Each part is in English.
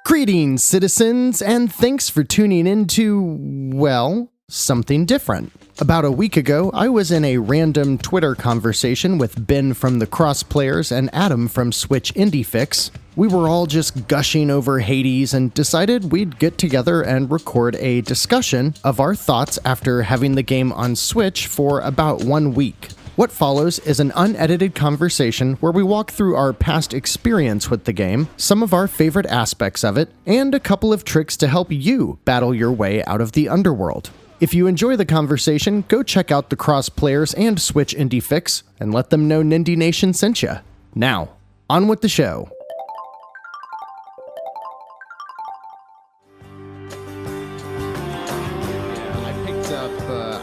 Greetings, citizens, and thanks for tuning in to, well, something different. About a week ago, I was in a random Twitter conversation with Ben from the Crossplayers and Adam from Switch Indie Fix. We were all just gushing over Hades and decided we'd get together and record a discussion of our thoughts after having the game on Switch for about 1 week. What follows is an unedited conversation where we walk through our past experience with the game, some of our favorite aspects of it, and a couple of tricks to help you battle your way out of the underworld. If you enjoy the conversation, go check out the Crossplayers and Switch Indie Fix and let them know Nindie Nation sent you. Now, on with the show.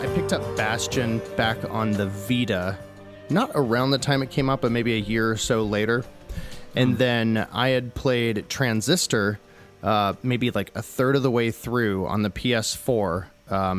I picked up Bastion back on the Vita, not around the time it came out, but maybe a year or so later. And then I had played Transistor maybe like a third of the way through on the PS4.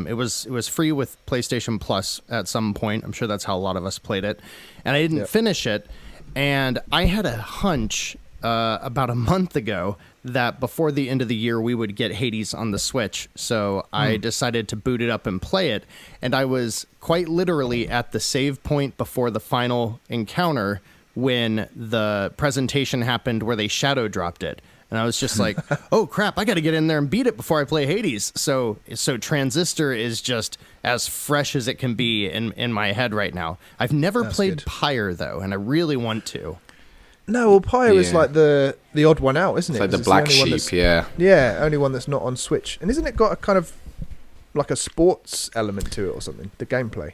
It was free with PlayStation Plus at some point. I'm sure that's how a lot of us played it. And I didn't finish it. And I had a hunch about a month ago that before the end of the year we would get Hades on the Switch. So I decided to boot it up and play it. And I was quite literally at the save point before the final encounter when the presentation happened where they shadow dropped it. And I was just like, oh crap, I got to get in there and beat it before I play Hades. So Transistor is just as fresh as it can be in my head right now. I've never played Pyre though, and I really want to. No, well, Pyre is like the odd one out, isn't it? It's like the black sheep, yeah. Yeah, only one that's not on Switch. And isn't it got a kind of like a sports element to it or something, the gameplay?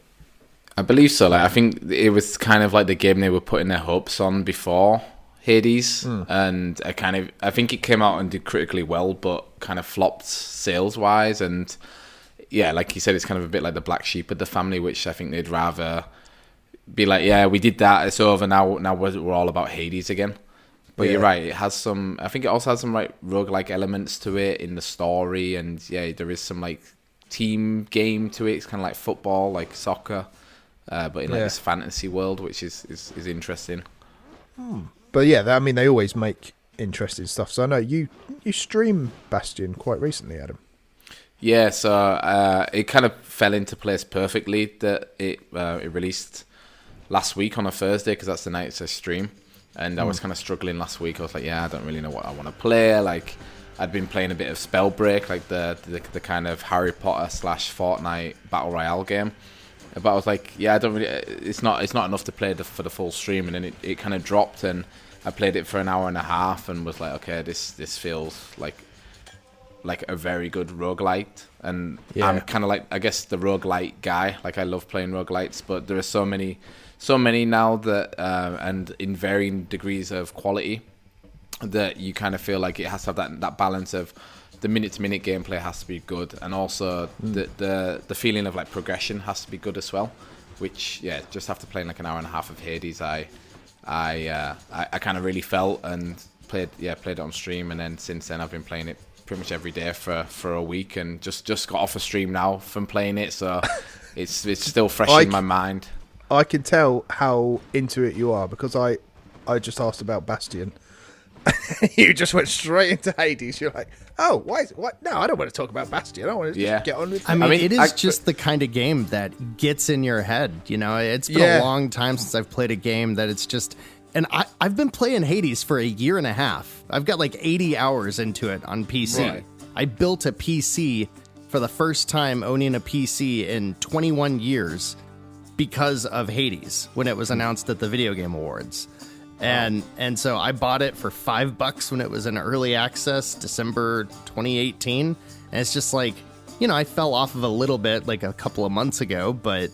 I believe so. Like, I think it was kind of like the game they were putting their hopes on before Hades, and I think it came out and did critically well, but kind of flopped sales-wise. And yeah, like you said, it's kind of a bit like the black sheep of the family, which I think they'd rather be like, yeah, we did that, it's over now we're all about Hades again. But you're right, it has some, I think it also has some like roguelike elements to it in the story, and yeah, there is some like team game to it. It's kind of like football, like soccer, but in like this fantasy world, which is interesting. But yeah, I mean, they always make interesting stuff. So I know you stream Bastion quite recently, Adam. Yeah, so it kind of fell into place perfectly that it released last week on a Thursday, because that's the night it's a stream. And I was kind of struggling last week. I was like, yeah, I don't really know what I want to play. Like, I'd been playing a bit of Spellbreak, like the kind of Harry Potter / Fortnite battle royale game. But I was like, yeah, I don't really. It's not enough to play for the full stream. And then it kind of dropped, and I played it for an hour and a half, and was like, okay, this feels like a very good roguelite. And I'm kind of like, I guess, the roguelite guy. Like, I love playing roguelites, but there are so many now that and in varying degrees of quality, that you kind of feel like it has to have that balance of the minute-to-minute gameplay has to be good, and also the feeling of like progression has to be good as well. Which just after playing like an hour and a half of Hades, I kind of really felt and played it on stream, and then since then I've been playing it pretty much every day for a week, and just got off a stream now from playing it, so it's still fresh in my mind. I can tell how into it you are, because I just asked about Bastion. You just went straight into Hades. You're like, oh, what? No, I don't want to talk about Bastion. I want to just get on with it. I mean, it is just the kind of game that gets in your head. You know, it's been a long time since I've played a game that it's just... And I've been playing Hades for a year and a half. I've got like 80 hours into it on PC. Right. I built a PC for the first time owning a PC in 21 years because of Hades when it was announced at the Video Game Awards. And so I bought it for $5 when it was in early access, December 2018. And it's just like, you know, I fell off of a little bit like a couple of months ago, but,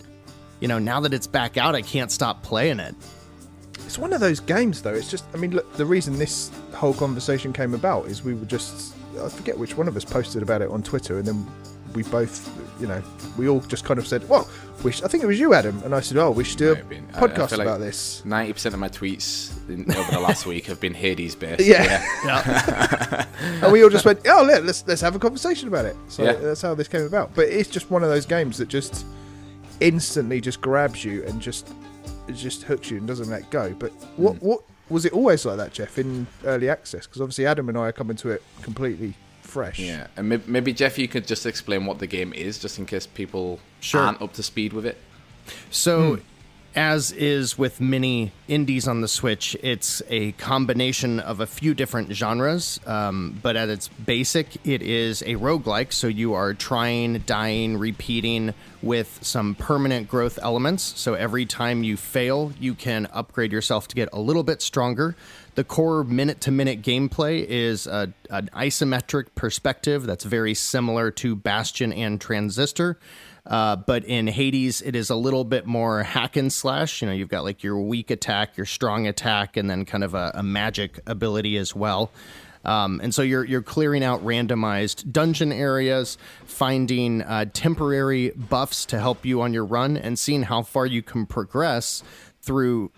you know, now that it's back out, I can't stop playing it. It's one of those games, though. It's just, I mean, look, the reason this whole conversation came about is we were just, I forget which one of us posted about it on Twitter, and then we both, you know, we all just kind of said, well, I think it was you, Adam, and I said, oh, we should do a podcast about this. 90% of my tweets over the last week have been Hades based. Yeah. And we all just went, oh, let's have a conversation about it. So that's how this came about. But it's just one of those games that just instantly just grabs you and just hooks you and doesn't let go. But what was it always like that, Jeff, in early access? Because obviously Adam and I are coming to it completely fresh. Yeah, and maybe Jeff, you could just explain what the game is, just in case people aren't up to speed with it. So, as is with many indies on the Switch, it's a combination of a few different genres, but at its basic, it is a roguelike, so you are trying, dying, repeating with some permanent growth elements. So every time you fail, you can upgrade yourself to get a little bit stronger. The core minute-to-minute gameplay is an isometric perspective that's very similar to Bastion and Transistor. But in Hades, it is a little bit more hack and slash. You know, you've got like your weak attack, your strong attack, and then kind of a magic ability as well. And so you're clearing out randomized dungeon areas, finding temporary buffs to help you on your run, and seeing how far you can progress through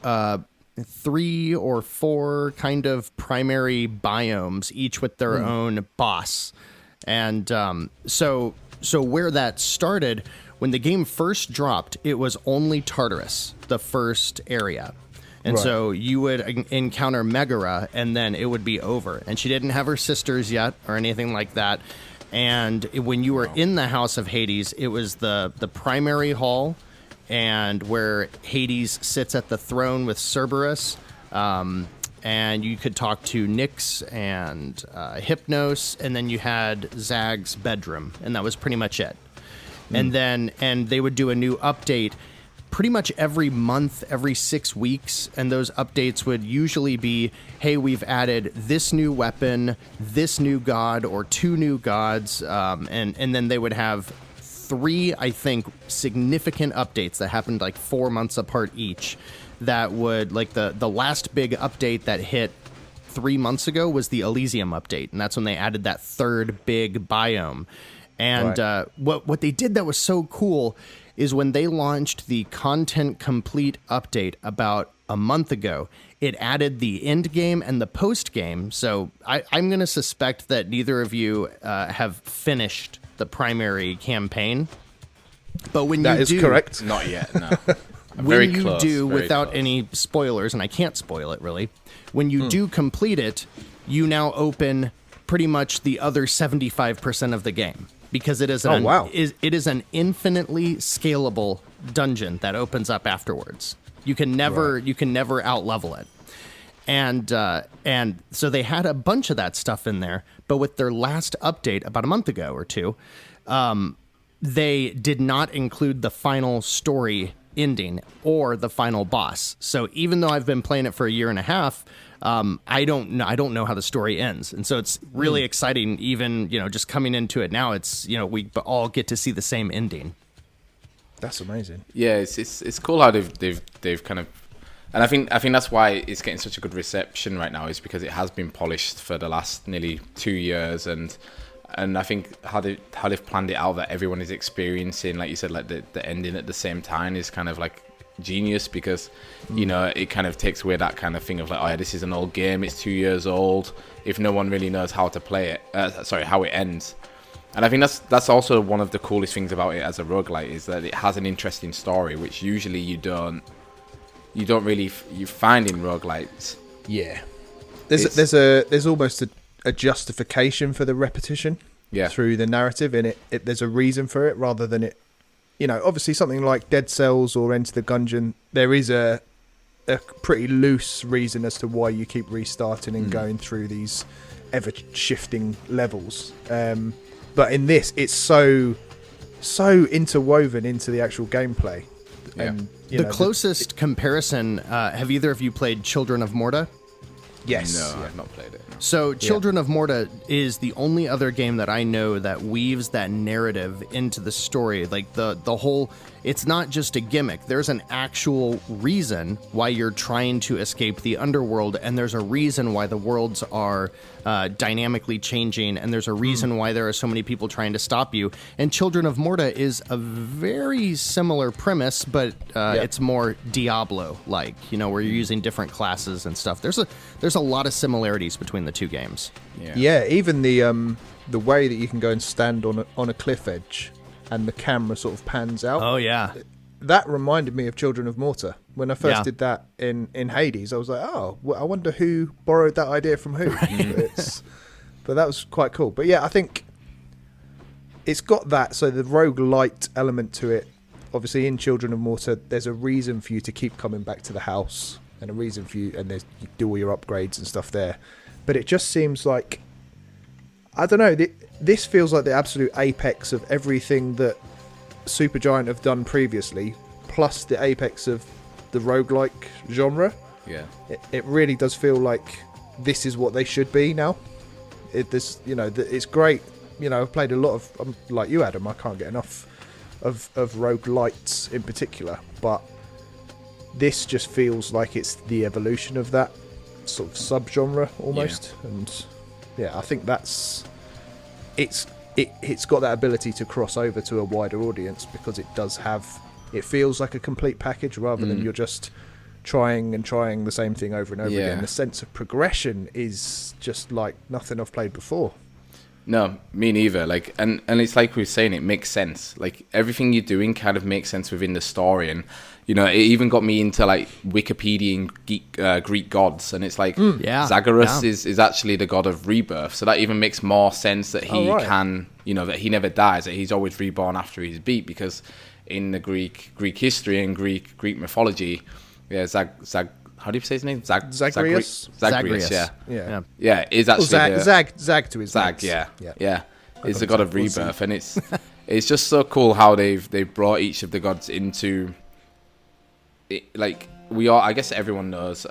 3 or 4 kind of primary biomes, each with their own boss. And so where that started, when the game first dropped, it was only Tartarus, the first area. And so you would encounter Megara, and then it would be over. And she didn't have her sisters yet or anything like that. And when you were in the House of Hades, it was the primary hall, and where Hades sits at the throne with Cerberus. And you could talk to Nyx and Hypnos, and then you had Zag's bedroom, and that was pretty much it. And they would do a new update pretty much every month, every 6 weeks, and those updates would usually be, hey, we've added this new weapon, this new god, or 2 new gods, and then they would have 3, I think, significant updates that happened like 4 months apart each. That would, like, the last big update that hit 3 months ago was the Elysium update, and that's when they added that 3rd big biome. And what they did that was so cool is when they launched the Content Complete update about a month ago, it added the end game and the post game. So I'm going to suspect that neither of you have finished the primary campaign. But when that you is do, correct. Not yet, no. When you do, without any spoilers, and I can't spoil it really, when you do complete it, you now open pretty much the other 75% of the game. Because it is it is an infinitely scalable dungeon that opens up afterwards. You can never out level it, and so they had a bunch of that stuff in there. But with their last update about a month ago or 2, they did not include the final story ending or the final boss. So even though I've been playing it for a year and a half, I don't know how the story ends, and so it's really exciting. Even just coming into it now, it's we all get to see the same ending. That's amazing. Yeah, it's cool how they've kind of, and I think that's why it's getting such a good reception right now, is because it has been polished for the last nearly 2 years, and I think how they've planned it out, that everyone is experiencing, like you said, like the ending at the same time, is kind of like genius, because it kind of takes away that kind of thing of like, oh yeah, this is an old game, it's 2 years old, if no one really knows how to play it, how it ends. And I think that's also one of the coolest things about it as a roguelite, is that it has an interesting story, which usually you don't really find in roguelites. Yeah, there's almost a justification for the repetition through the narrative, and it there's a reason for it, rather than it. Obviously something like Dead Cells or Enter the Gungeon, there is a pretty loose reason as to why you keep restarting and going through these ever-shifting levels. But in this, it's so interwoven into the actual gameplay. Yeah. And, the closest comparison, have either of you played Children of Morta? Yes. No, I've not played it. So Children of Morta is the only other game that I know that weaves that narrative into the story. Like the whole, it's not just a gimmick. There's an actual reason why you're trying to escape the underworld, and there's a reason why the worlds are dynamically changing, and there's a reason why there are so many people trying to stop you. And Children of Morta is a very similar premise, but it's more Diablo-like, where you're using different classes and stuff. There's a lot of similarities between the two games. Yeah, even the way that you can go and stand on a cliff edge and the camera sort of pans out. Oh yeah. That reminded me of Children of Morta. When I first Yeah. did that in Hades, I was like, oh, well, I wonder who borrowed that idea from who. But that was quite cool. But yeah, I think it's got that. So the roguelite element to it, obviously in Children of Morta, there's a reason for you to keep coming back to the house and a reason for you, and you do all your upgrades and stuff there. But it just seems like, I don't know, this feels like the absolute apex of everything that Supergiant have done previously, plus the apex of the roguelike genre. Yeah. It really does feel like this is what they should be now. It's great. I've played a lot of, like you, Adam, I can't get enough of roguelites in particular, but this just feels like it's the evolution of that sort of subgenre almost. Yeah. And yeah, I think it's got that ability to cross over to a wider audience because it feels like a complete package rather than you're just trying the same thing over and over again. The sense of progression is just like nothing I've played before. No, me neither. Like, and it's like we were saying, it makes sense. Like, everything you're doing kind of makes sense within the story, and it even got me into like Wikipediaing Greek gods, and it's like Zagreus is actually the god of rebirth, so that even makes more sense that he can, that he never dies, that he's always reborn after he's beat, because in the Greek history and Greek mythology, how do you say his name? Zagreus. Zagreus, yeah. Yeah, is actually Zag to his Zag, mates. yeah. It's the god of rebirth, and it's just so cool how they've brought each of the gods into it. Like, I guess everyone knows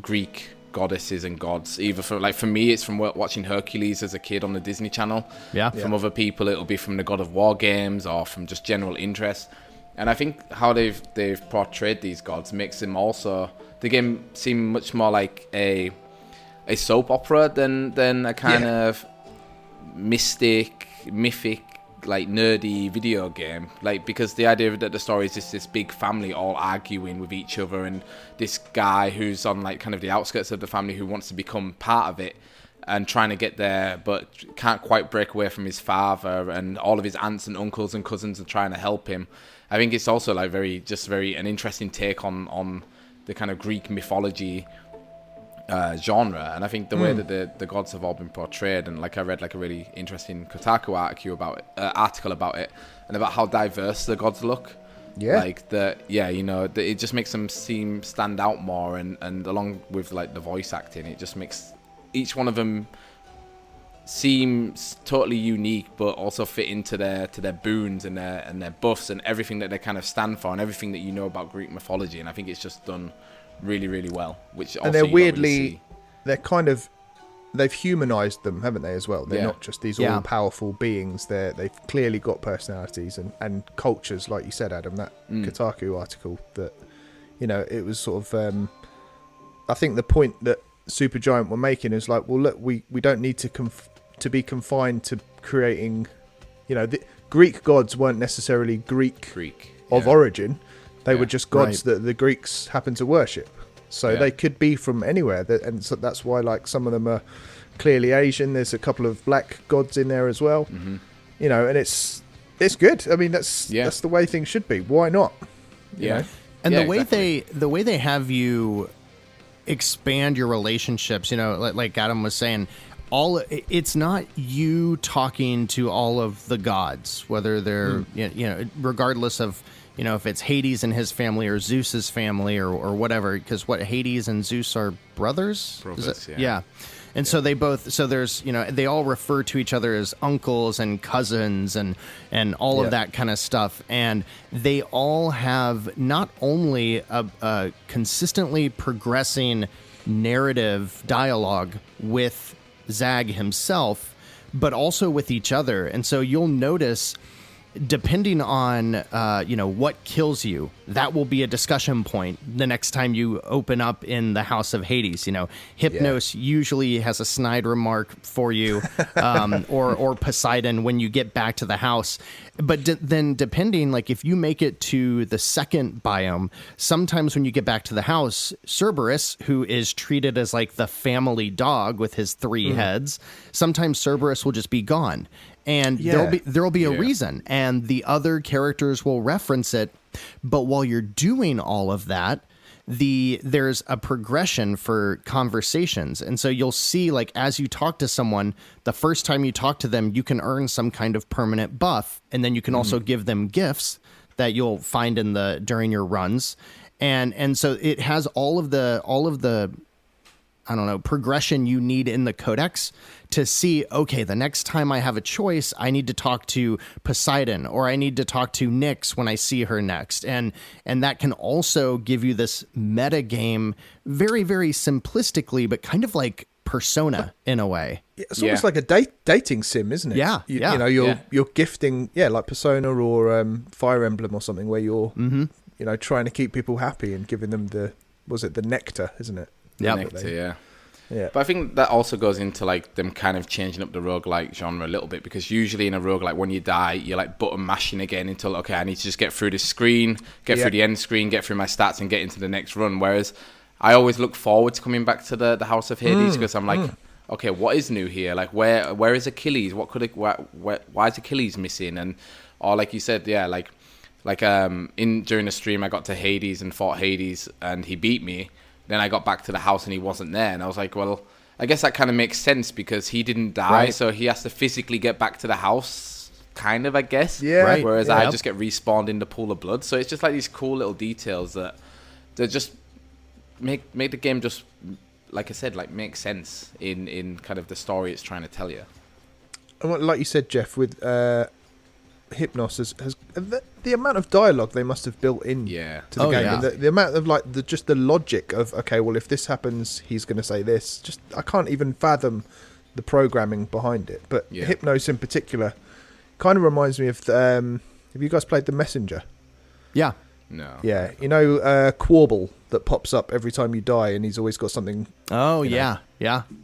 Greek goddesses and gods. Either for me, it's from watching Hercules as a kid on the Disney Channel. Yeah. From other people, it'll be from the God of War games or from just general interest. And I think how they've portrayed these gods makes them also, the game seem much more like a soap opera than a kind of mythic, like nerdy video game. Like, because the idea that the story is just this big family all arguing with each other, and this guy who's on like kind of the outskirts of the family who wants to become part of it and trying to get there but can't quite break away from his father, and all of his aunts and uncles and cousins are trying to help him. I think it's also like very an interesting take on the kind of Greek mythology genre, and I think the way that the gods have all been portrayed, and like I read like a really interesting Kotaku article about it, and about how diverse the gods look. It just makes them stand out more, and along with like the voice acting, it just makes each one of them seems totally unique, but also fit into their boons and their buffs and everything that they kind of stand for, and everything that you know about Greek mythology. And I think it's just done really, really well. And they're weirdly, they've humanized them, haven't they, as well? They're not just these all powerful beings. They've clearly got personalities and cultures, like you said, Adam. That Kotaku article, that it was sort of I think the point that Supergiant were making is like, well, look, we don't need to be confined to creating, the Greek gods weren't necessarily Greek of origin. They were just gods that the Greeks happened to worship. So they could be from anywhere, and so that's why like some of them are clearly Asian. There's a couple of black gods in there as well. And it's good. I mean, that's the way things should be. Why not? You know? And the way they have you expand your relationships, like Adam was saying, it's not you talking to all of the gods, whether they're regardless of if it's Hades and his family or Zeus's family or whatever, because Hades and Zeus are brothers. And so there's they all refer to each other as uncles and cousins and all of that kind of stuff, and they all have not only a consistently progressing narrative dialogue with Zag himself, but also with each other. And so you'll notice, depending on what kills you, that will be a discussion point the next time you open up in the House of Hades. Hypnos usually has a snide remark for you, or Poseidon when you get back to the house. But then depending, like if you make it to the second biome, sometimes when you get back to the house, Cerberus, who is treated as like the family dog with his 3 heads, sometimes Cerberus will just be gone. And there'll be a reason, and the other characters will reference it. But while you're doing all of that, there's a progression for conversations. And so you'll see, like, as you talk to someone, the first time you talk to them, you can earn some kind of permanent buff. And then you can also give them gifts that you'll find during your runs. And so it has all of the I don't know, progression you need in the codex to see, okay, the next time I have a choice, I need to talk to Poseidon, or I need to talk to Nyx when I see her next. And that can also give you this meta game very, very simplistically, but kind of like Persona in a way. It's almost like a dating sim, isn't it? Yeah. You know, you're gifting, like Persona or Fire Emblem or something, where you're, you know, trying to keep people happy and giving them the nectar, isn't it? Yeah, nectar, yeah. But I think that also goes into like them kind of changing up the roguelike genre a little bit, because usually in a roguelike, when you die, you're like button mashing again until, okay, I need to just get through this screen, get through the end screen, get through my stats and get into the next run. Whereas I always look forward to coming back to the House of Hades, because I'm like, okay, what is new here? Like, where is Achilles? Why is Achilles missing? Or like you said, during the stream, I got to Hades and fought Hades, and he beat me. Then I got back to the house and he wasn't there, and I was like, well, I guess that kind of makes sense because he didn't die, so he has to physically get back to the house, kind of, I guess. Yeah. Right. Whereas I just get respawned in the pool of blood. So it's just like these cool little details that just make the game just, like I said, like make sense in kind of the story it's trying to tell you. And like you said, Jeff, with Hypnos has the amount of dialogue they must have built in to the game, and the amount of like the logic of, okay, well, if this happens, he's going to say this. Just I can't even fathom the programming behind it. But Hypnos in particular kind of reminds me of have you guys played The Messenger? Yeah. No. Yeah, you know Quarble that pops up every time you die, and he's always got something. Oh, yeah,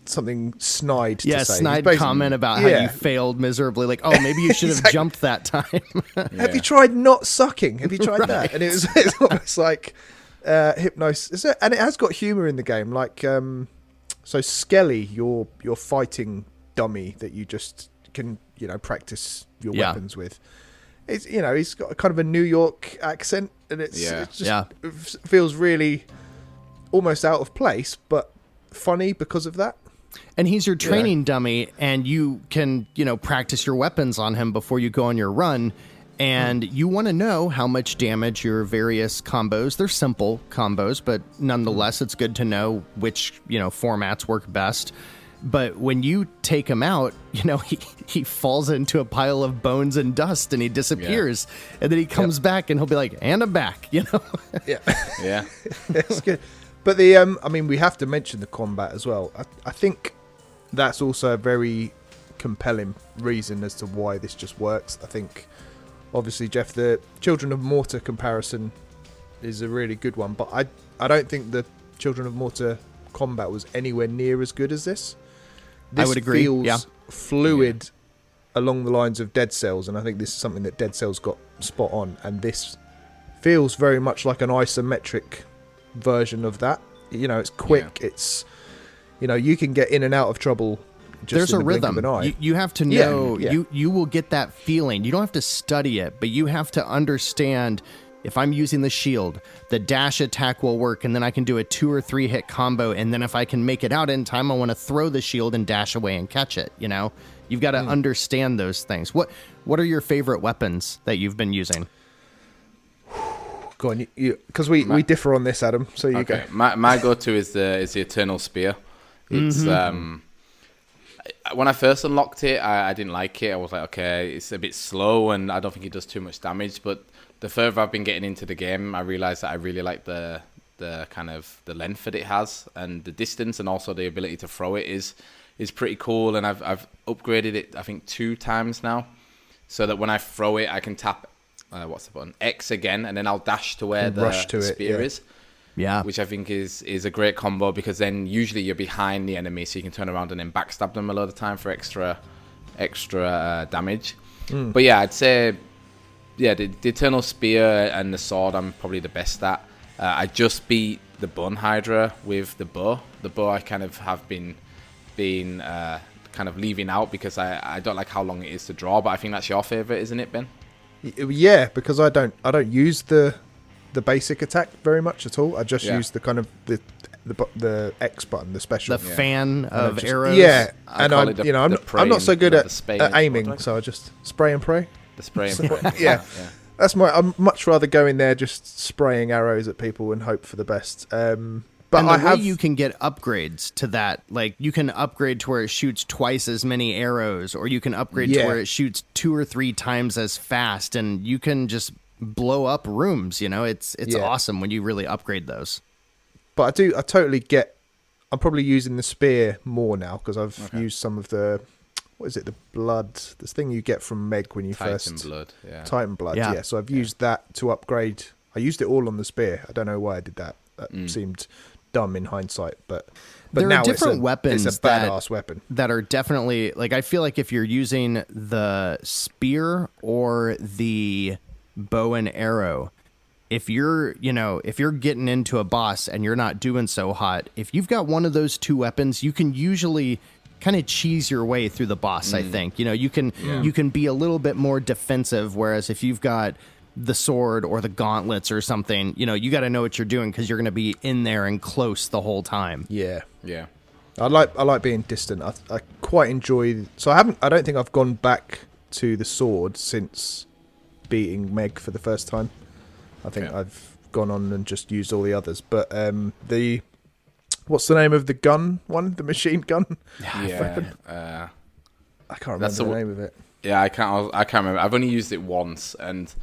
something snide. Yeah, to say. snide comment about how you failed miserably. Like, oh, maybe you should have jumped that time. Have you tried not sucking? Have you tried that? And it's almost like Hypnos, and it has got humour in the game. Like, so Skelly, your fighting dummy that you just can practice your weapons with. It's he's got a kind of a New York accent, and it feels really almost out of place, but funny because of that. And he's your training dummy, and you can practice your weapons on him before you go on your run. And you want to know how much damage your various combos. They're simple combos, but nonetheless, it's good to know which formats work best. But when you take him out, he falls into a pile of bones and dust, and he disappears. Yeah. And then he comes back, and he'll be like, and I'm back, Yeah. Yeah. It's good. But we have to mention the combat as well. I think that's also a very compelling reason as to why this just works. I think, obviously, Jeff, the Children of Morta comparison is a really good one. But I don't think the Children of Morta combat was anywhere near as good as this. This I would agree. Feels fluid along the lines of Dead Cells, and I think this is something that Dead Cells got spot on. And this feels very much like an isometric version of that. It's quick. Yeah. It's you can get in and out of trouble. There's a rhythm. You have to know. Yeah. You will get that feeling. You don't have to study it, but you have to understand. If I'm using the shield, the dash attack will work, and then I can do a 2 or 3 hit combo, and then if I can make it out in time, I want to throw the shield and dash away and catch it, You've got to understand those things. What are your favorite weapons that you've been using? Go on, because we differ on this, Adam, so you go. My go-to is the Eternal Spear. It's when I first unlocked it, I didn't like it. I was like, okay, it's a bit slow, and I don't think it does too much damage, but the further I've been getting into the game, I realized that I really like the kind of the length that it has, and the distance, and also the ability to throw it is pretty cool. And I've upgraded it, I think, 2 times now, so that when I throw it, I can tap what's the button, X again, and then I'll dash to where the spear is. Yeah, which I think is a great combo, because then usually you're behind the enemy, so you can turn around and then backstab them a lot of time for extra damage. But yeah, I'd say. Yeah, the Eternal Spear and the sword I'm probably the best at. I just beat the Bone Hydra with the bow. The bow I kind of have been kind of leaving out because I don't like how long it is to draw, but I think that's your favourite, isn't it, Ben? Yeah, because I don't use the basic attack very much at all. I just use the kind of the X button, the special. The fan of just, arrows. Yeah, I and I'm not so good at aiming, so I just spray and pray. The spray and pray. Yeah. I'd much rather go in there just spraying arrows at people and hope for the best. But and the way you can get upgrades to that, like you can upgrade to where it shoots twice as many arrows, or you can upgrade to where it shoots 2 or 3 times as fast, and you can just blow up rooms. You know, it's awesome when you really upgrade those. But I totally get. I'm probably using the spear more now because I've used some of the. What is it? The blood. This thing you get from Meg when you Titan blood. Yeah. Titan blood. Yeah. So I've used that to upgrade. I used it all on the spear. I don't know why I did that. That seemed dumb in hindsight, but there now are different weapons. It's a badass weapon that are definitely like. I feel like if you're using the spear or the bow and arrow, if you're getting into a boss and you're not doing so hot, if you've got one of those 2 weapons, you can usually kind of cheese your way through the boss. I think you can be a little bit more defensive, whereas if you've got the sword or the gauntlets or something, you got to know what you're doing because you're going to be in there and close the whole time. Yeah I like being distant. I quite enjoy. So I don't think I've gone back to the sword since beating Meg for the first time. I think I've gone on and just used all the others, but what's the name of the gun one? The machine gun? Yeah. I can't remember the name of it. Yeah, I can't remember. I've only used it once, and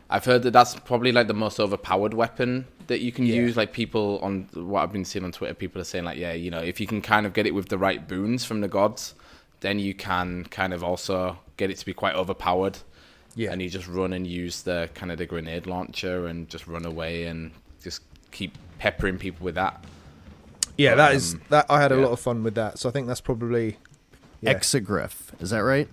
I've heard that that's probably like the most overpowered weapon that you can use. Like people on what I've been seeing on Twitter, people are saying like, if you can kind of get it with the right boons from the gods, then you can kind of also get it to be quite overpowered. Yeah. And you just run and use the kind of the grenade launcher and just run away and just keep peppering people with that. Yeah, that I had a lot of fun with that. So I think that's probably Exegriff. Is that right?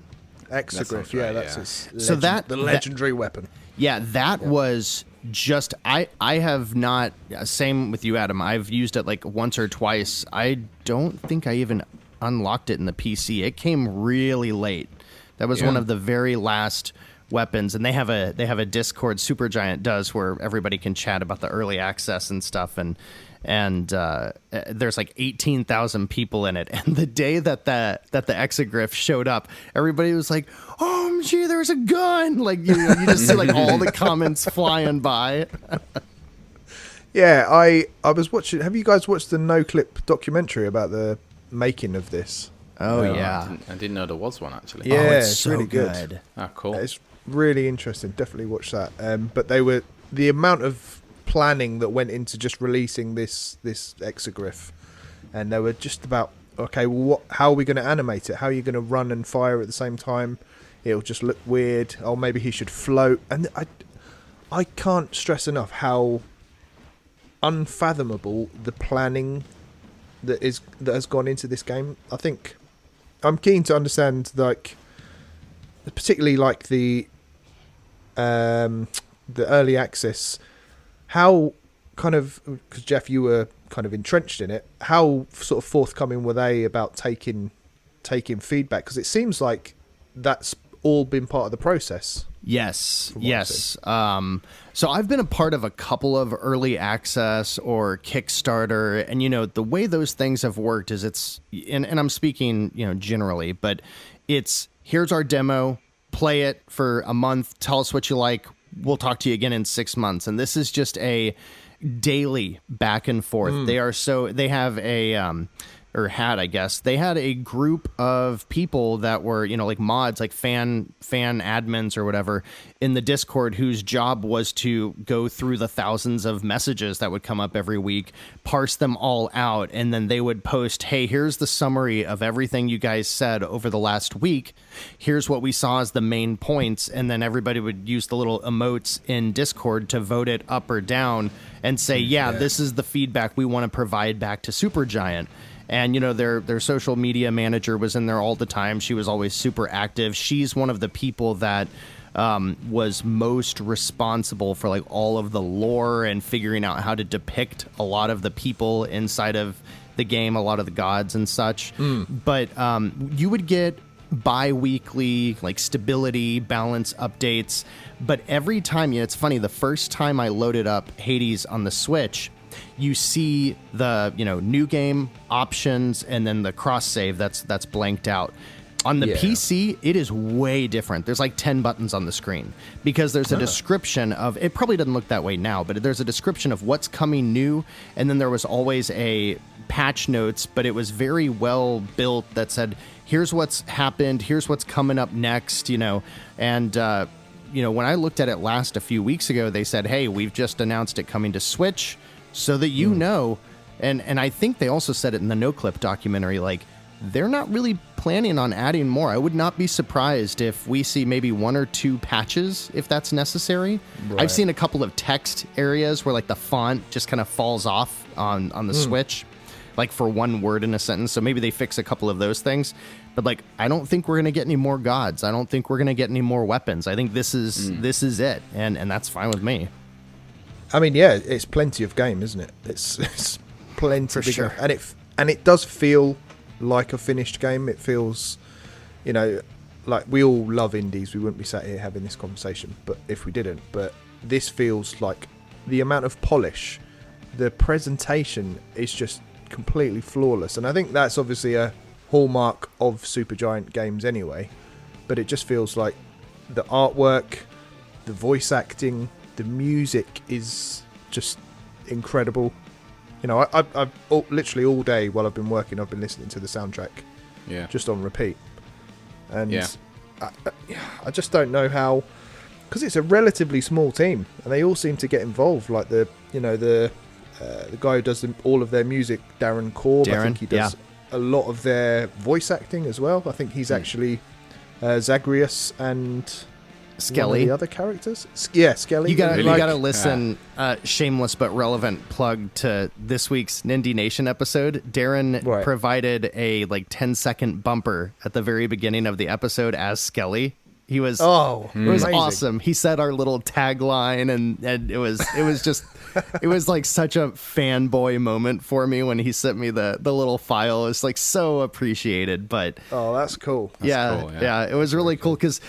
Exegriff, that's his the legendary weapon. Yeah, that was just I have not, same with you, Adam. I've used it like once or twice. I don't think I even unlocked it in the PC. It came really late. That was one of the very last weapons, and they have a Discord, Supergiant does, where everybody can chat about the early access and stuff, and there's like 18,000 people in it. And the day that the Exegriff showed up, everybody was like, "Oh, gee, there's a gun!" Like you just see like all the comments flying by. Yeah, I was watching. Have you guys watched the No Clip documentary about the making of this? Oh yeah, I didn't know there was one actually. Yeah, it's so really good. Ah, cool. It's really interesting. Definitely watch that. But the amount of planning that went into just releasing this Exegriff, and they were just about, okay, well, how are we going to animate it? How are you going to run and fire at the same time? It'll just look weird. Oh, maybe he should float. And I can't stress enough how unfathomable the planning that has gone into this game. I think I'm keen to understand, like, particularly like the early access, how kind of, because Jeff, you were kind of entrenched in it, how sort of forthcoming were they about taking feedback? Because it seems like that's all been part of the process. Yes. So I've been a part of a couple of early access or Kickstarter, and the way those things have worked is and I'm speaking generally, but it's, here's our demo, play it for a month, tell us what you like, we'll talk to you again in 6 months. And this is just a daily back and forth. They have a or had, I guess, they had a group of people that were, like mods, like fan admins or whatever in the Discord, whose job was to go through the thousands of messages that would come up every week, parse them all out, and then they would post, hey, here's the summary of everything you guys said over the last week. Here's what we saw as the main points. And then everybody would use the little emotes in Discord to vote it up or down and say, this is the feedback we want to provide back to Supergiant. And, their social media manager was in there all the time. She was always super active. She's one of the people that was most responsible for like all of the lore and figuring out how to depict a lot of the people inside of the game, a lot of the gods and such. But you would get bi-weekly like stability balance updates, but every time, it's funny, the first time I loaded up Hades on the Switch, you see the new game options and then the cross save that's blanked out. On the PC, it is way different. There's like 10 buttons on the screen because there's a description of, it probably doesn't look that way now, but there's a description of what's coming new. And then there was always a patch notes, but it was very well built that said, here's what's happened, here's what's coming up next, and, when I looked at it last a few weeks ago, they said, hey, we've just announced it coming to Switch so that you know. And I think they also said it in the No Clip documentary, like, they're not really planning on adding more. I would not be surprised if we see maybe 1 or 2 patches if that's necessary. Right. I've seen a couple of text areas where like the font just kind of falls off on the Switch, like for one word in a sentence. So maybe they fix a couple of those things. But like, I don't think we're going to get any more gods. I don't think we're going to get any more weapons. I think this is it. And that's fine with me. I mean, yeah, it's plenty of game, isn't it? It's plenty for bigger. sure. And it does feel like a finished game. It feels, like we all love indies. We wouldn't be sat here having this conversation, but if we didn't. But this feels like the amount of polish, the presentation is just completely flawless, and I think that's obviously a hallmark of Supergiant games anyway. But it just feels like the artwork, the voice acting, the music is just incredible. I've literally all day while I've been working, I've been listening to the soundtrack, just on repeat. And I just don't know how, because it's a relatively small team, and they all seem to get involved. Like the guy who does all of their music, Darren Korb. I think he does a lot of their voice acting as well. I think he's actually Zagreus and Skelly, the other characters. Skelly. You gotta listen. Shameless but relevant plug to this week's Nindie Nation episode. Darren provided a 10-second bumper at the very beginning of the episode as Skelly. He was it was amazing. Awesome. He said our little tagline, and it was just it was like such a fanboy moment for me when he sent me the little file. It's like so appreciated. But that's cool. Yeah, it was really cool because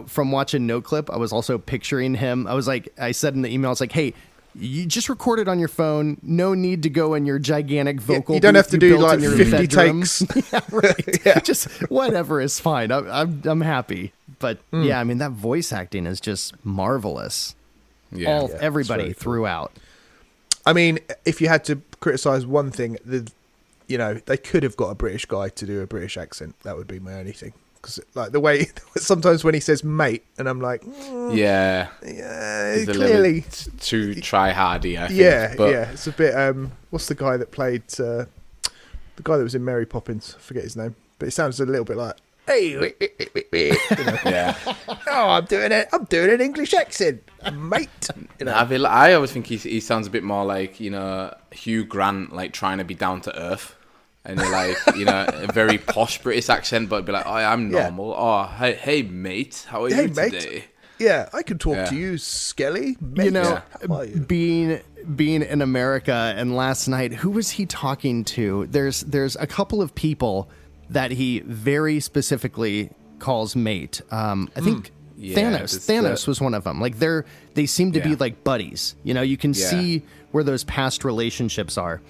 from watching No Clip, I was also picturing him. I said in the email, it's like, hey, you just record it on your phone. No need to go in your gigantic vocal. You don't have to do like 50 bedroom. takes. Yeah, right. Just whatever is fine. I'm happy. But I mean, that voice acting is just marvelous. Yeah, everybody throughout. I mean, if you had to criticize one thing, they could have got a British guy to do a British accent. That would be my only thing. Because like the way sometimes when he says mate, and I'm like, yeah, clearly too try hardy. I think. Yeah, it's a bit. What's the guy that played the guy that was in Mary Poppins? I forget his name, but it sounds a little bit like, hey, yeah. Oh, I'm doing an English accent, mate. I always think he sounds a bit more like Hugh Grant, like trying to be down to earth. And they're like, a very posh British accent, but be like, oh, I'm normal. Oh, hey, mate, how are you today? Yeah, I can talk to you, Skelly. Mate. Being in America, and last night, who was he talking to? There's a couple of people that he very specifically calls mate. I think Thanos was one of them. Like they seem to be like buddies. You can see where those past relationships are.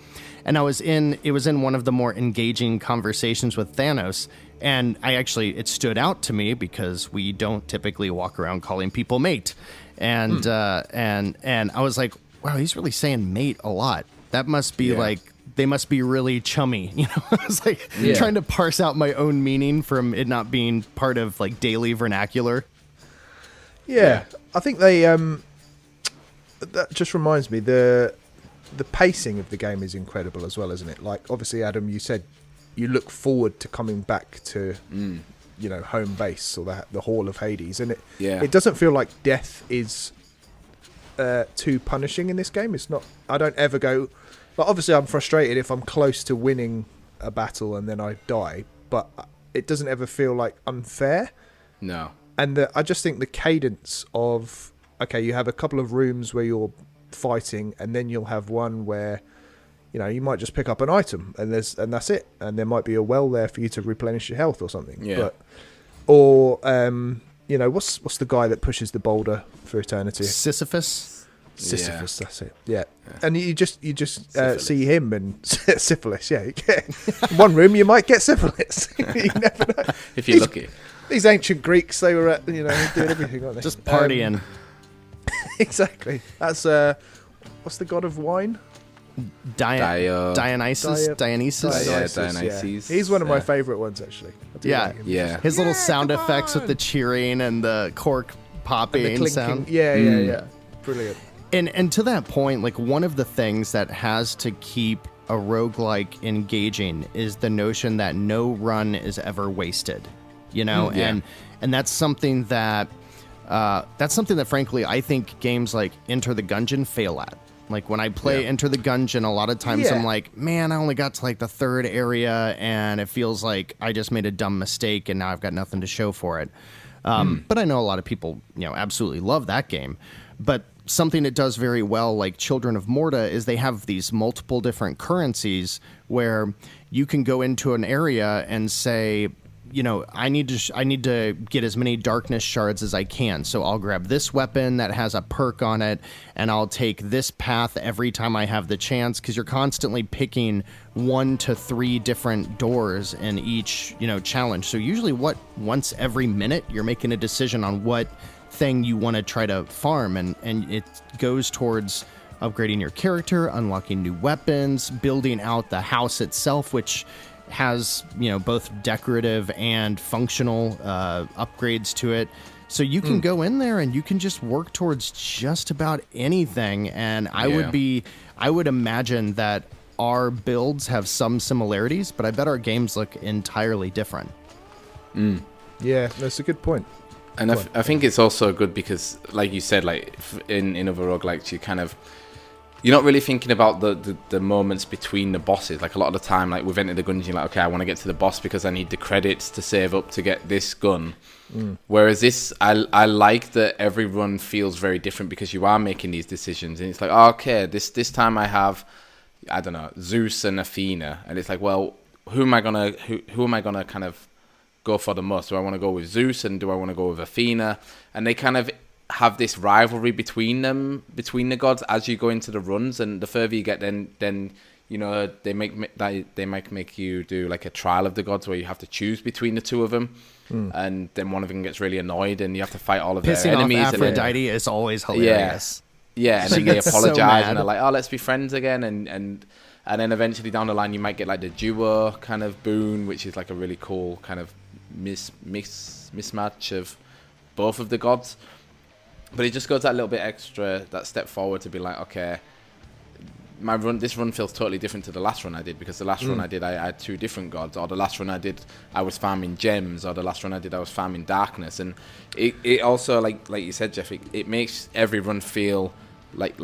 And it was in one of the more engaging conversations with Thanos, and it stood out to me because we don't typically walk around calling people mate, and I was like, wow, he's really saying mate a lot. That must be like they must be really chummy. I was like trying to parse out my own meaning from it not being part of like daily vernacular. Yeah. I think they that just reminds me the pacing of the game is incredible as well, isn't it? Like, obviously, Adam, you said you look forward to coming back to, home base or the Hall of Hades, and it doesn't feel like death is too punishing in this game. It's not. I don't ever go. Like, obviously, I'm frustrated if I'm close to winning a battle and then I die, but it doesn't ever feel like unfair. No. And I just think the cadence of you have a couple of rooms where you're fighting, and then you'll have one where you might just pick up an item and that's it, and there might be a well there for you to replenish your health or something. But or what's the guy that pushes the boulder for eternity? Sisyphus. Sisyphus, that's it. Yeah, and you just see him and syphilis. Yeah, in one room you might get syphilis. You never know. If you're lucky. These ancient Greeks, they were doing everything, aren't they? Just partying. Exactly. That's what's the god of wine? Dionysus. Dionysus. He's one of my favourite ones, actually. Yeah. His little sound effects with the cheering and the cork popping and the sound. Yeah. Brilliant. And to that point, like, one of the things that has to keep a roguelike engaging is the notion that no run is ever wasted, and that's something that frankly I think games like Enter the Gungeon fail at. Like, when I play Enter the Gungeon, a lot of times I'm like, man, I only got to like the third area and it feels like I just made a dumb mistake and now I've got nothing to show for it. But I know a lot of people, absolutely love that game. But something it does very well, like Children of Morta, is they have these multiple different currencies where you can go into an area and say, I need to get as many darkness shards as I can. So I'll grab this weapon that has a perk on it, and I'll take this path every time I have the chance, because you're constantly picking 1 to 3 different doors in each, challenge. So usually once every minute, you're making a decision on what thing you want to try to farm, and it goes towards upgrading your character, unlocking new weapons, building out the house itself, which has both decorative and functional upgrades to it. So you can go in there and you can just work towards just about anything. And I would imagine that our builds have some similarities, but I bet our games look entirely different. Yeah, that's a good point. And I think it's also good because, like you said, like in other roguelikes, you're not really thinking about the moments between the bosses. Like, a lot of the time, like with Enter the Gungeon, you're like, okay, I want to get to the boss because I need the credits to save up to get this gun. Whereas this, I like that every run feels very different because you are making these decisions, and it's like, oh, okay, this time I have, I don't know, Zeus and Athena, and it's like, well, who am I gonna kind of go for the most? Do I want to go with Zeus, and do I want to go with Athena? And they kind of have this rivalry between the gods as you go into the runs, and the further you get, then they might make you do like a trial of the gods where you have to choose between the two of them, and then one of them gets really annoyed and you have to fight all of their enemies. Off Aphrodite is always hilarious. And then they apologize and they're like, oh, let's be friends again, and then eventually down the line you might get like the duo kind of boon, which is like a really cool kind of mismatch of both of the gods. But it just goes that little bit extra, that step forward to be like, okay, this run feels totally different to the last run I did, because the last run I did, I had 2 different gods, or the last run I did, I was farming gems, or the last run I did, I was farming darkness. And it also, like you said, Jeff, it makes every run feel like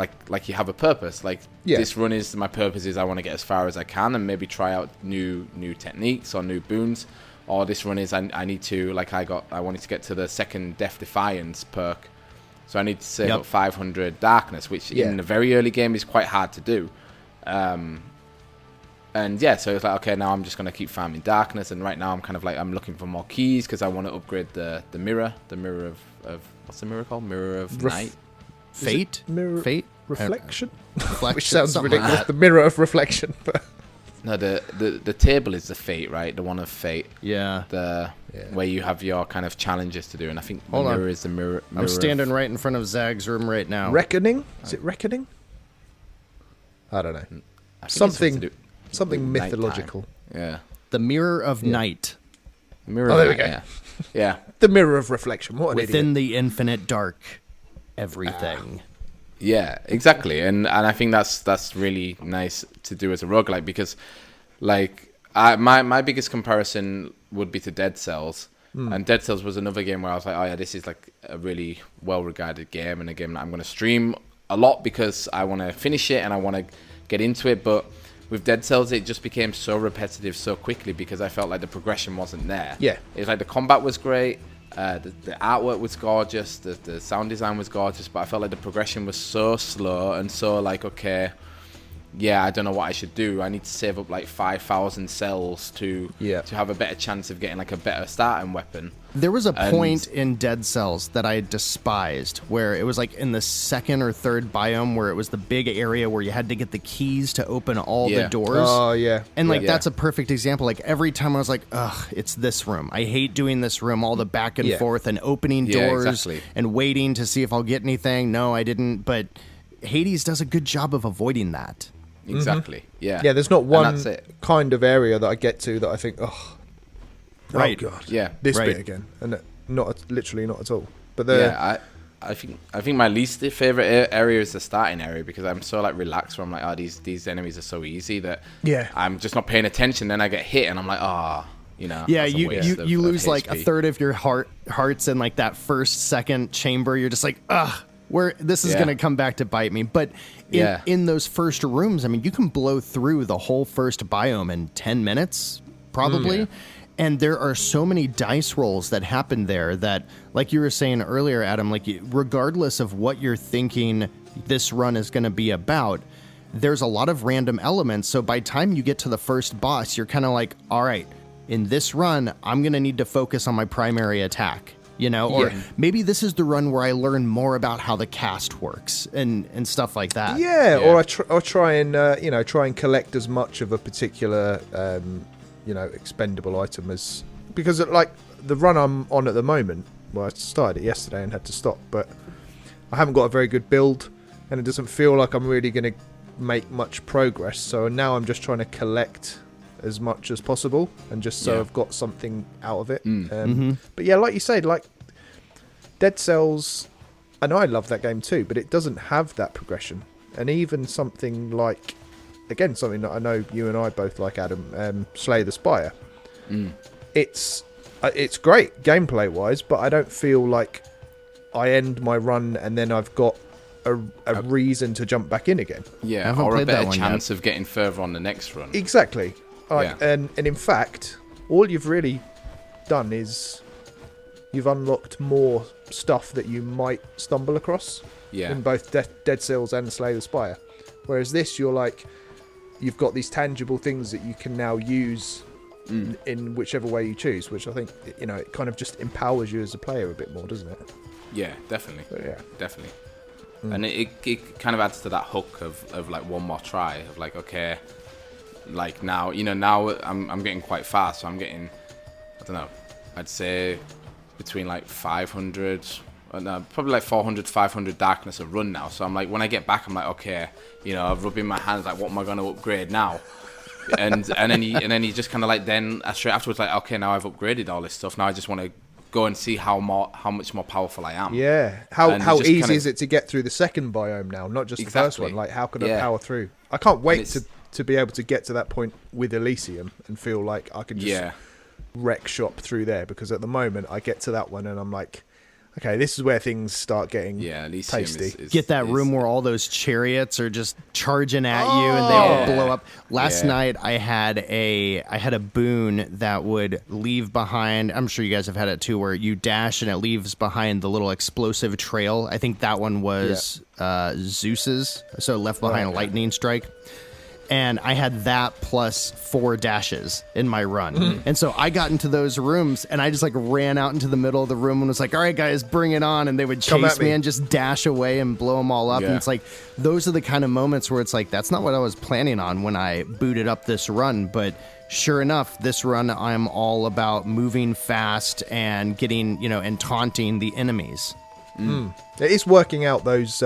you have a purpose. Like, this run is, my purpose is I want to get as far as I can and maybe try out new techniques or new boons. Or this run is I need to, like, I wanted to get to the 2nd Death Defiance perk. So I need to save up 500 darkness, which in the very early game is quite hard to do. So it's like, okay, now I'm just going to keep farming darkness. And right now I'm kind of like, I'm looking for more keys because I want to upgrade the mirror of what's the mirror called? Mirror of Night? Fate? Fate? Reflection? Reflection? Which sounds ridiculous. Like the mirror of reflection. But no, the table is the Fate, right? The one of Fate. Yeah. Where you have your kind of challenges to do, and I think the mirror is the mirror. I'm standing right in front of Zag's room right now. Reckoning? Is it Reckoning? I don't know. Something mythological. Yeah. The Mirror of Night. Mirror. There we go. Yeah. The mirror of reflection. What an Within idiot. the infinite dark, everything. Yeah, exactly, and I think that's really nice to do as a roguelike, because, like, my biggest comparison would be to Dead Cells, and Dead Cells was another game where I was like, oh yeah, this is like a really well-regarded game, and a game that I'm going to stream a lot because I want to finish it and I want to get into it. But with Dead Cells, it just became so repetitive so quickly because I felt like the progression wasn't there. Yeah, it's like the combat was great. The artwork was gorgeous, the sound design was gorgeous, but I felt like the progression was so slow and so like, okay, yeah, I don't know what I should do. I need to save up like 5,000 cells to have a better chance of getting like a better starting weapon. There was a point in Dead Cells that I despised, where it was like in the second or third biome, where it was the big area where you had to get the keys to open all the doors. Oh, yeah. And like that's a perfect example. Like every time I was like, ugh, it's this room. I hate doing this room, all the back and forth and opening doors and waiting to see if I'll get anything. No, I didn't. But Hades does a good job of avoiding that. Exactly. Yeah. Yeah, there's not one kind of area that I get to that I think, oh god, this bit again, and literally not at all. But I think my least favorite area is the starting area, because I'm so like relaxed. Where I'm like, these enemies are so easy that I'm just not paying attention. Then I get hit, and I'm like, you know. Yeah, you lose like a third of your hearts in like that first second chamber. You're just like, ugh. Where this is going to come back to bite me. But in those first rooms, I mean, you can blow through the whole first biome in 10 minutes, probably. And there are so many dice rolls that happen there that, like you were saying earlier, Adam, like regardless of what you're thinking this run is going to be about, there's a lot of random elements. So by the time you get to the first boss, you're kind of like, all right, in this run, I'm going to need to focus on my primary attack. You know, or maybe this is the run where I learn more about how the cast works and stuff like that. Yeah. Or I try and collect as much of a particular expendable item as, because like the run I'm on at the moment. Well, I started it yesterday and had to stop, but I haven't got a very good build, and it doesn't feel like I'm really going to make much progress. So now I'm just trying to collect as much as possible, and just so I've got something out of it. But yeah, like you said, like Dead Cells, I know I love that game too, but it doesn't have that progression. And even something like, again, something that I know you and I both like, Adam, Slay the Spire. It's great gameplay wise, but I don't feel like I end my run and then I've got a reason to jump back in again. Yeah, or a better chance of getting further on the next run. Exactly. And in fact, all you've really done is you've unlocked more stuff that you might stumble across in both Dead Cells and Slay the Spire. Whereas this, you've got these tangible things that you can now use in whichever way you choose, which I think, it kind of just empowers you as a player a bit more, doesn't it? Yeah, definitely. Definitely. And it kind of adds to that hook of like one more try, of like, okay, like now I'm getting quite fast, so I'm getting, I don't know, I'd say between like 500, probably like 400, 500 darkness a run now. So I'm like, when I get back, I'm like, okay, I'm rubbing my hands like, what am I going to upgrade now? and then you just kind of like, then straight afterwards, like, okay, now I've upgraded all this stuff. Now I just want to go and see how much more powerful I am. Yeah. How easy is it to get through the second biome now, not just the first one? Like, how can I power through? I can't wait to be able to get to that point with Elysium and feel like I can just wreck shop through there, because at the moment I get to that one and I'm like, okay, this is where things start getting tasty. Get that room where all those chariots are just charging at you and they all blow up. Last night I had a boon that would leave behind, I'm sure you guys have had it too, where you dash and it leaves behind the little explosive trail. I think that one was Zeus's, so left behind a lightning strike. And I had that plus 4 dashes in my run. And so I got into those rooms and I just like ran out into the middle of the room and was like, all right, guys, bring it on. And they would chase me and just dash away and blow them all up. And it's like, those are the kind of moments where it's like, that's not what I was planning on when I booted up this run. But sure enough, this run, I'm all about moving fast and getting, and taunting the enemies. It is working out those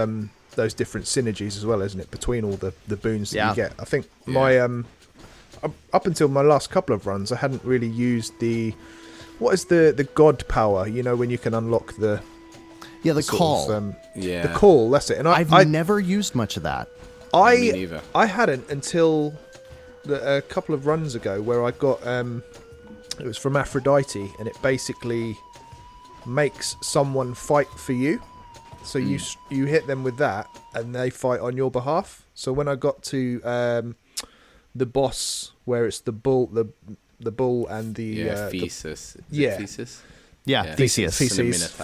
different synergies as well, isn't it, between all the boons that you get. I think my up until my last couple of runs, I hadn't really used what is the god power, when you can unlock the call. The call, that's it. And I've never used much of that. Me neither. I hadn't until a couple of runs ago, where I got it was from Aphrodite, and it basically makes someone fight for you. So you hit them with that, and they fight on your behalf. So when I got to the boss, where it's the bull and the Theseus. Theseus.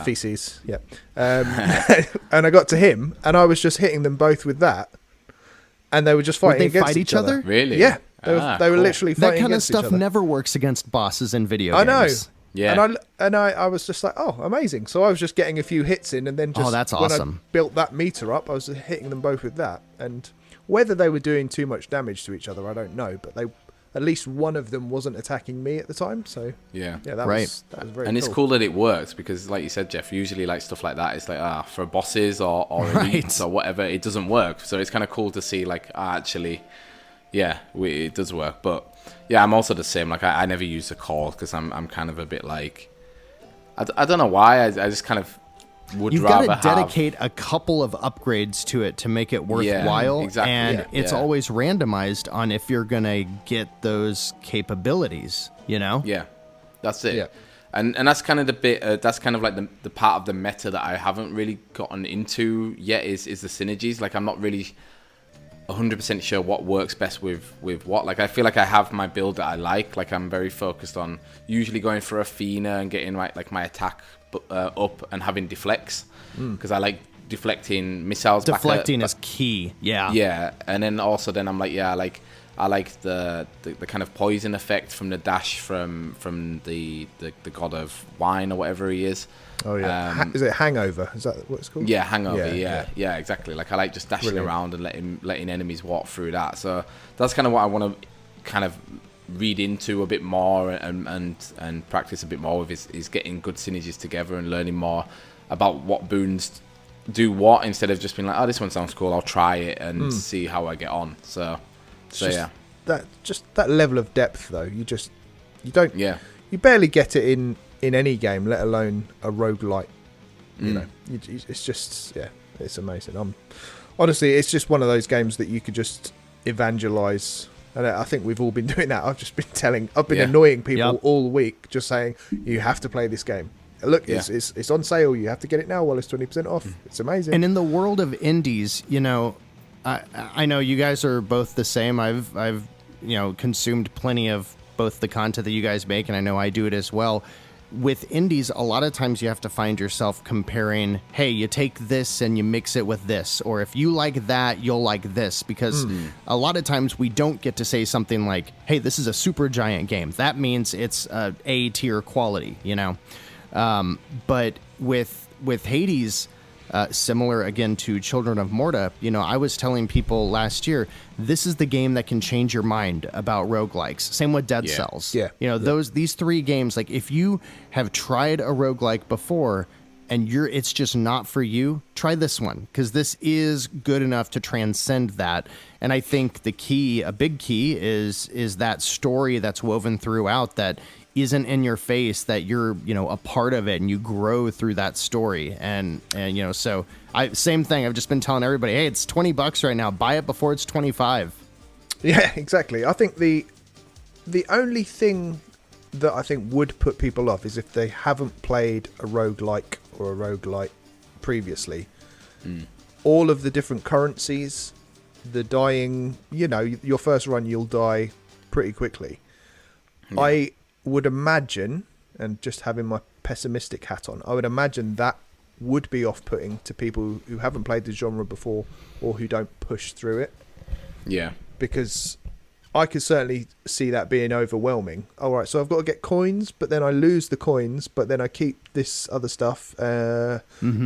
Theseus. Yeah. And I got to him, and I was just hitting them both with that, and they were just Would fighting they against fight each other? Really? Yeah, they were Cool. literally That fighting kind of against each stuff other. never works against bosses in video I know. games. Yeah. And I was just like, oh, amazing. So I was just getting a few hits in, and then just that's when awesome. I built that meter up, I was hitting them both with that. And whether they were doing too much damage to each other, I don't know. But at least one of them wasn't attacking me at the time. So Yeah. that Right. was very And cool. it's cool that it works because, like you said, Jeff, usually like stuff like that, it's like for bosses or Right. elites or whatever, it doesn't work. So it's kind of cool to see like actually, yeah, it does work. But yeah, I'm also the same. Like I never use the core because I'm kind of a bit like I don't know why I just kind of would You've got rather to dedicate a couple of upgrades to it to make it worthwhile. exactly. And Yeah. it's always randomized on if you're going to get those capabilities, you know? Yeah, that's it. Yeah. And that's kind of the bit. That's kind of like the part of the meta that I haven't really gotten into yet. Is the synergies? Like I'm not really 100% sure what works best with what. Like I feel like I have my build that I like. Like I'm very focused on usually going for a Athena and getting my attack up and having deflects because I like deflecting missiles. Deflecting is key. Yeah. Yeah, and then also I'm like, yeah, I like the kind of poison effect from the dash from the god of wine or whatever he is. Oh yeah, is it Hangover? Is that what it's called? Yeah, hangover. Yeah, Yeah, exactly. Like I like just dashing Brilliant. around and letting enemies walk through that. So that's kind of what I want to kind of read into a bit more and practice a bit more with is getting good synergies together and learning more about what boons do what instead of just being like, oh, this one sounds cool, I'll try it and see how I get on. So yeah. That level of depth though, you don't Yeah. you barely get it in any game, let alone a roguelite. You know, it's just it's amazing. Honestly, it's just one of those games that you could just evangelize. And I think we've all been doing that. I've been annoying people all week, just saying you have to play this game. Look, it's on sale. You have to get it now while it's 20% off. It's amazing. And in the world of indies, you know, I know you guys are both the same. I've consumed plenty of both the content that you guys make, and I know I do it as well. With indies, a lot of times you have to find yourself comparing, hey, you take this and you mix it with this, or if you like that, you'll like this, because a lot of times we don't get to say something like, hey, this is a super giant game. That means it's A tier quality, you know? But with Hades, similar again to Children of Morta, you know, I was telling people last year, this is the game that can change your mind about roguelikes. Same with Dead Cells. Yeah. You know, these three games, like if you have tried a roguelike before and it's just not for you, try this one, because this is good enough to transcend that. And I think the key, a big key, is that story that's woven throughout that isn't in your face, that you're, you know, a part of it and you grow through that story. And you know, so same thing. I've just been telling everybody, hey, it's $20 right now. Buy it before it's 25. Yeah, exactly. I think the only thing that I think would put people off is if they haven't played a roguelike or a roguelite previously. All of the different currencies, the dying, you know, your first run you'll die pretty quickly. Yeah. I would imagine, and just having my pessimistic hat on, I would imagine that would be off-putting to people who haven't played the genre before or who don't push through it. Yeah. Because I could certainly see that being overwhelming. All right, so I've got to get coins, but then I lose the coins, but then I keep this other stuff, you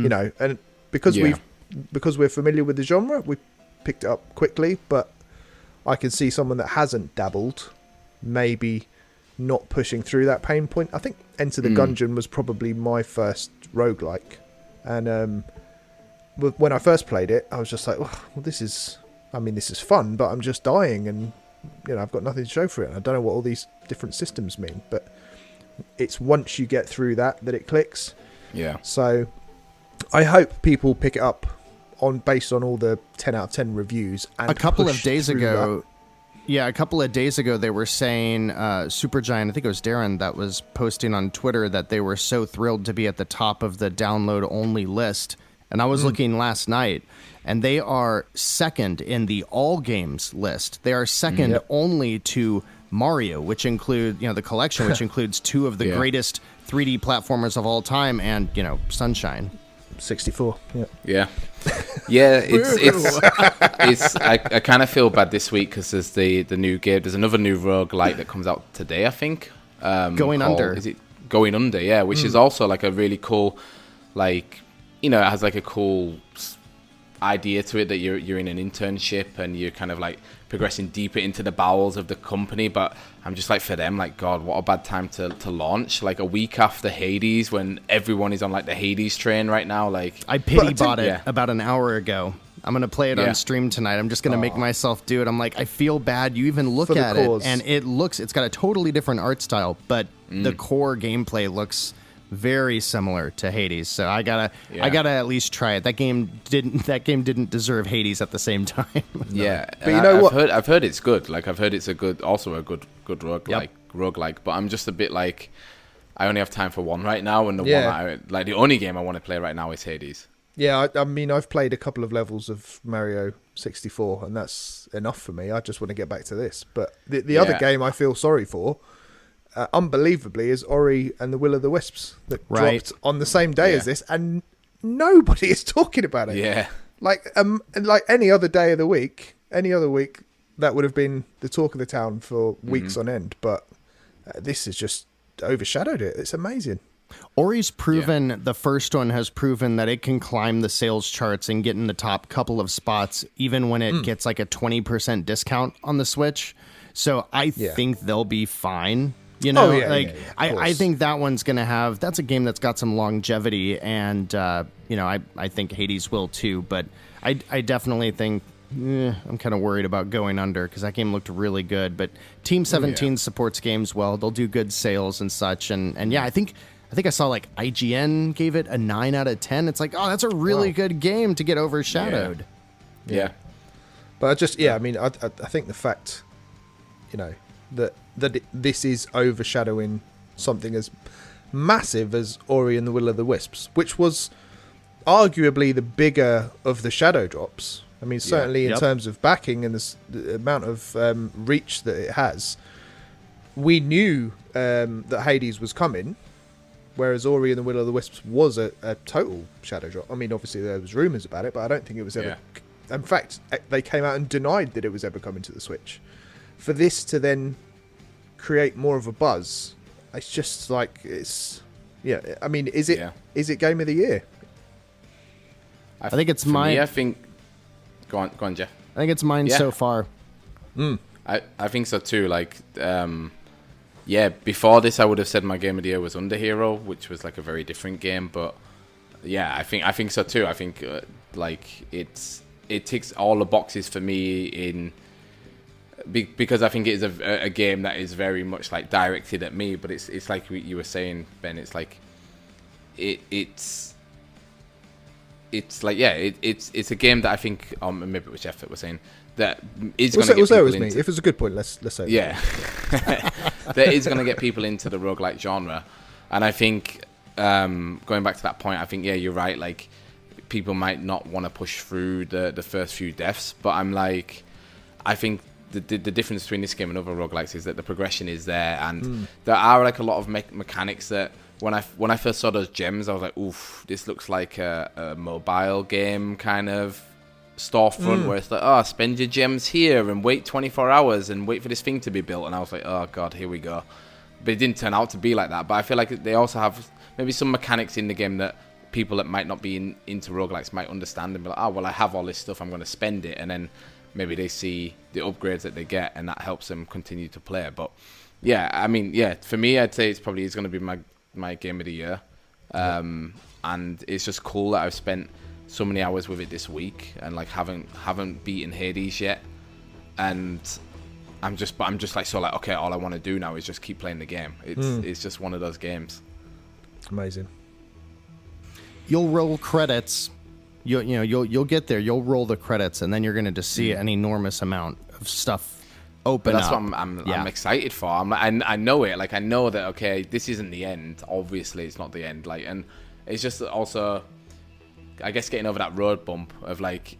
know, and because we're familiar with the genre, we picked it up quickly, but I can see someone that hasn't dabbled maybe not pushing through that pain point. I think Enter the Gungeon was probably my first roguelike, and when I first played it, I was just like, well, this is fun, but I'm just dying, and you know, I've got nothing to show for it. I don't know what all these different systems mean, but it's once you get through that it clicks. Yeah. So I hope people pick it up based on all the 10 out of 10 reviews. And a couple of days ago, they were saying Supergiant, I think it was Darren that was posting on Twitter that they were so thrilled to be at the top of the download only list. And I was looking last night, and they are second in the all games list. They are second only to Mario, which include, you know, the collection, which includes two of the greatest 3D platformers of all time, and, you know, Sunshine. 64. Yeah. Yeah. Yeah, it's I kind of feel bad this week because there's the new game. There's another new roguelike that comes out today, I think. Going Under. Is it Going Under? Yeah, which is also like a really cool, like, you know, it has like a cool idea to it that you're in an internship and you're kind of like progressing deeper into the bowels of the company. But I'm just like, for them, like, God, what a bad time to launch, like a week after Hades, when everyone is on like the Hades train right now. Like, I bought it about an hour ago. I'm gonna play it on stream tonight. I'm just gonna make myself do it. I'm like, I feel bad. You even look at it and it's got a totally different art style, but the core gameplay looks very similar to Hades, so I gotta at least try it. That game didn't deserve Hades at the same time. Yeah, but you know what? I've heard it's good. Like, I've heard it's a good roguelike. But I'm just a bit like, I only have time for one right now, and the only game I want to play right now is Hades. Yeah, I mean, I've played a couple of levels of Mario 64, and that's enough for me. I just want to get back to this. But the other game I feel sorry for, unbelievably, is Ori and the Will of the Wisps that dropped on the same day as this, and nobody is talking about it. Yeah, like any other day of the week, that would have been the talk of the town for weeks on end. But this has just overshadowed it. It's amazing. Ori's proven, the first one has proven that it can climb the sales charts and get in the top couple of spots, even when it gets like a 20% discount on the Switch. So I think they'll be fine. You know, I think that one's going to have, that's a game that's got some longevity, and, you know, I think Hades will too, but I definitely think, I'm kind of worried about Going Under because that game looked really good, but Team 17 supports games well. They'll do good sales and such, and yeah, I think I saw like IGN gave it a 9 out of 10. It's like, oh, that's a really good game to get overshadowed. Yeah. But I mean, I think the fact, you know, that this is overshadowing something as massive as Ori and the Will of the Wisps, which was arguably the bigger of the shadow drops. I mean, certainly in terms of backing and the amount of reach that it has, we knew that Hades was coming, whereas Ori and the Will of the Wisps was a total shadow drop. I mean, obviously there was rumours about it, but I don't think it was ever... Yeah. In fact, they came out and denied that it was ever coming to the Switch. For this to then create more of a buzz, it's just like, it's... Yeah, I mean, is it Game of the Year? I think it's mine. Me, I think... Go on, Jeff. I think it's mine so far. I think so too. Like... before this, I would have said my game of the year was Underhero, which was like a very different game. But yeah, I think so too. I think it ticks all the boxes for me because I think it is a game that is very much like directed at me. But it's like you were saying, Ben. It's like it's like it's a game that I think maybe it was Jeff that was saying that is going to get people into. Me. If it's a good point, let's say that is going to get people into the roguelike genre. And I think going back to that point, I think you're right. Like, people might not want to push through the first few deaths, but I think the difference between this game and other roguelikes is that the progression is there, and there are like a lot of mechanics that when I first saw those gems, I was like, oof, this looks like a mobile game kind of storefront where it's like, spend your gems here and wait 24 hours and wait for this thing to be built. And I was like, oh god, here we go. But it didn't turn out to be like that. But I feel like they also have maybe some mechanics in the game that people that might not be into roguelikes might understand and be like, I have all this stuff, I'm going to spend it. And then maybe they see the upgrades that they get and that helps them continue to play. But yeah, I mean, for me, I'd say it's going to be my game of the year. And it's just cool that I've spent so many hours with it this week and like haven't beaten Hades yet, and I'm just like, so like, okay, all I want to do now is just keep playing the game. It's just one of those games. Amazing. You'll roll credits. You'll get there. You'll roll the credits, and then you're going to see an enormous amount of stuff open up. That's up. what I'm excited for. I know it. Like, I know that, okay, this isn't the end. Obviously, it's not the end. Like, and it's just also, I guess, getting over that road bump of like,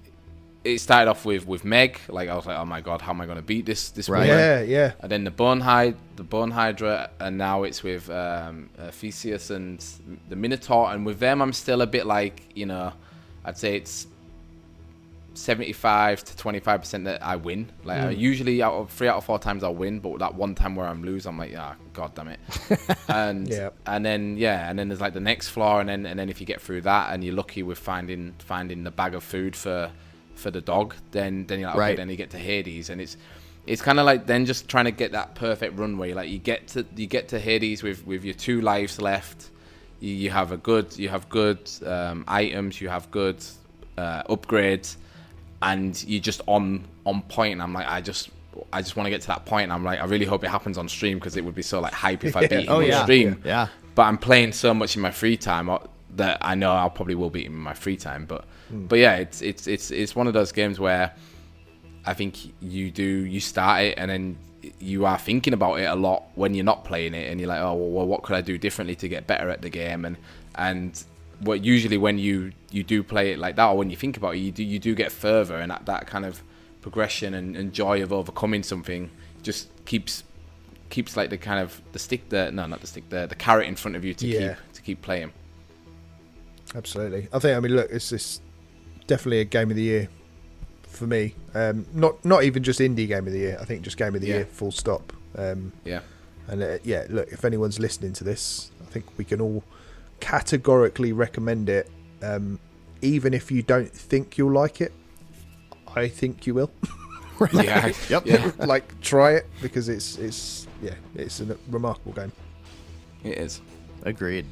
it started off with Meg. Like I was like, oh my god, how am I going to beat this Right. woman? Yeah. And then the bone hydra, and now it's with Theseus and the Minotaur. And with them, I'm still a bit like, I'd say it's 75 to 25% that I win. Like I usually 3 out of 4 times I'll win, but that one time where I'm lose, I'm like, god damn it. And and then there's like the next floor, and then if you get through that and you're lucky with finding the bag of food for the dog, then you're like, okay, then you get to Hades, and it's kind of like then just trying to get that perfect runway. Like you get to Hades with your 2 lives left. You have good items, you have good upgrades, and you're just on point. And I'm like, I just want to get to that point. And I'm like, I really hope it happens on stream, because it would be so like hype if I beat him on stream. Yeah. But I'm playing so much in my free time that I know I'll probably will beat him in my free time. But yeah, it's one of those games where I think you start it and then you are thinking about it a lot when you're not playing it, and you're like, oh well, what could I do differently to get better at the game? And what usually when you do play it like that, or when you think about it, you do get further, and that kind of progression and joy of overcoming something just keeps like the kind of the carrot in front of you to keep playing. Absolutely. I mean, look, it's definitely a game of the year for me. Not even just indie game of the year. I think just game of the year, full stop. And look, if anyone's listening to this, I think we can all categorically recommend it. Even if you don't think you'll like it, I think you will. Yeah. Yep. Yeah. Like, try it, because it's a remarkable game. It is. Agreed.